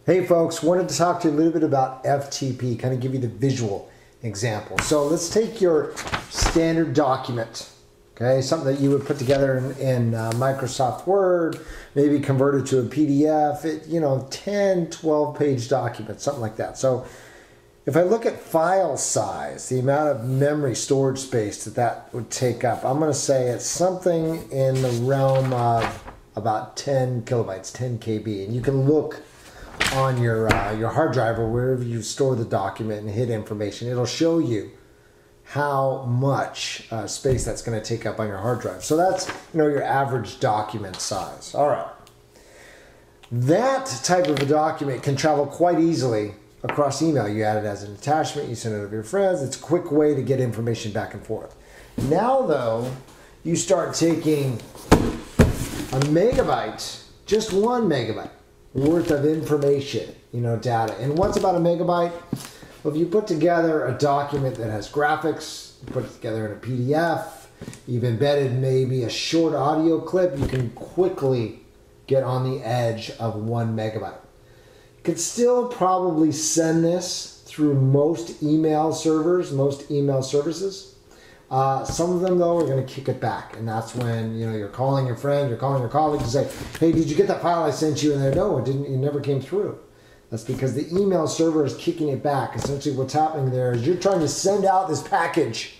Hey folks, wanted to talk to you a little bit about FTP, kind of give you the visual example. So let's take your standard document, okay, something that you would put together in Microsoft Word, maybe convert it to a PDF, 10, 12 page document, something like that. So if I look at file size, the amount of memory storage space that would take up, I'm going to say it's something in the realm of about 10 kilobytes, 10 KB. And you can look on your hard drive or wherever you store the document and hit information. It'll show you how much space that's going to take up on your hard drive. So that's your average document size. All right. That type of a document can travel quite easily across email. You add it as an attachment, you send it to your friends. It's a quick way to get information back and forth. Now though, you start taking a megabyte, just 1 megabyte worth of information, data. And what's about a megabyte? Well, if you put together a document that has graphics, you put it together in a PDF, you've embedded maybe a short audio clip, you can quickly get on the edge of 1 megabyte. You could still probably send this through most email servers, most email services. Some of them, though, are going to kick it back. And that's when, you're calling your friend, you're calling your colleague to say, hey, did you get that file I sent you? And they're, no, it didn't. It never came through. That's because the email server is kicking it back. Essentially what's happening there is you're trying to send out this package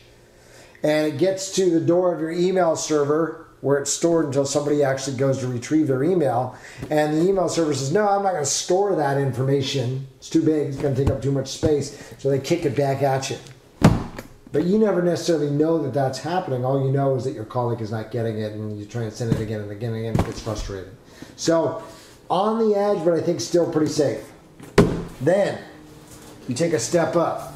and it gets to the door of your email server where it's stored until somebody actually goes to retrieve their email. And the email server says, no, I'm not going to store that information. It's too big. It's going to take up too much space. So they kick it back at you. But you never necessarily know that that's happening. All you know is that your colleague is not getting it and you try and send it again and again and again. It gets frustrating. So on the edge, but I think still pretty safe. Then you take a step up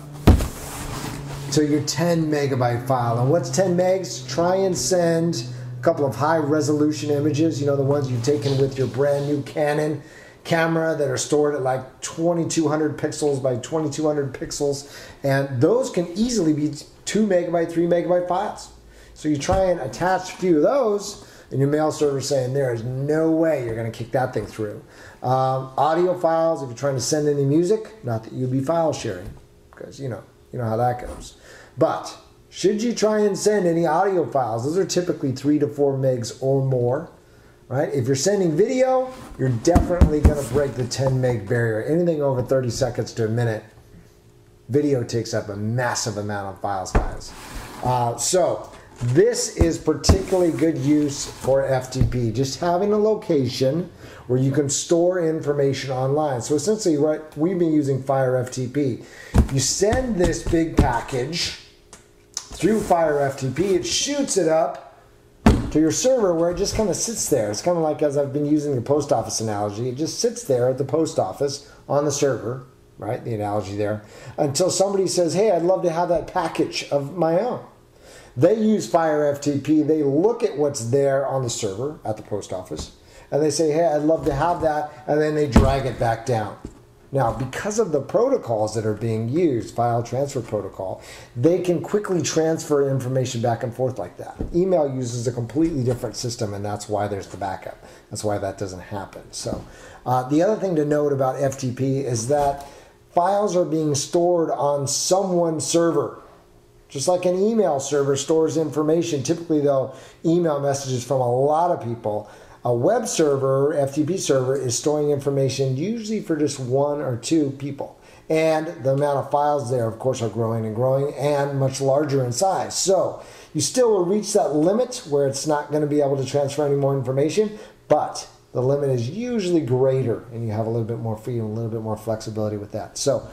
to your 10 megabyte file. And what's 10 megs? Try and send a couple of high resolution images, the ones you've taken with your brand new Canon camera that are stored at like 2200 pixels by 2200 pixels, and those can easily be 2 megabyte, 3 megabyte files. So you try and attach a few of those, and your mail server is saying there is no way you're going to kick that thing through. Audio files, if you're trying to send any music, not that you'd be file sharing, because you know how that goes. But should you try and send any audio files, those are typically 3 to 4 megs or more. Right? If you're sending video, you're definitely going to break the 10 meg barrier. Anything over 30 seconds to a minute, video takes up a massive amount of file size. So this is particularly good use for FTP, just having a location where you can store information online. So essentially, we've been using Fire FTP. You send this big package through Fire FTP, it shoots it up to your server where it just kind of sits there. It's kind of like, as I've been using the post office analogy, it just sits there at the post office on the server, right? The analogy there, until somebody says, hey, I'd love to have that package of my own. They use Fire FTP. They look at what's there on the server at the post office, and they say, hey, I'd love to have that, and then they drag it back down. Now, because of the protocols that are being used, file transfer protocol, they can quickly transfer information back and forth like that. Email uses a completely different system, and that's why there's the backup. That's why that doesn't happen. So the other thing to note about FTP is that files are being stored on someone's server. Just like an email server stores information, typically, though, email messages from a lot of people. A web server, FTP server, is storing information usually for just 1 or 2 people. And the amount of files there, of course, are growing and growing and much larger in size. So you still will reach that limit where it's not going to be able to transfer any more information, but the limit is usually greater and you have a little bit more freedom, a little bit more flexibility with that. So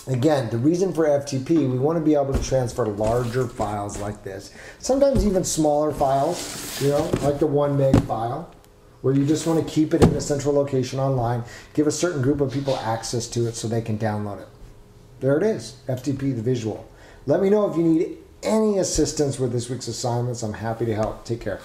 again, the reason for FTP, we want to be able to transfer larger files like this. Sometimes even smaller files, like the 1 meg file, where you just want to keep it in a central location online, give a certain group of people access to it so they can download it. There it is, FTP, the visual. Let me know if you need any assistance with this week's assignments. I'm happy to help. Take care.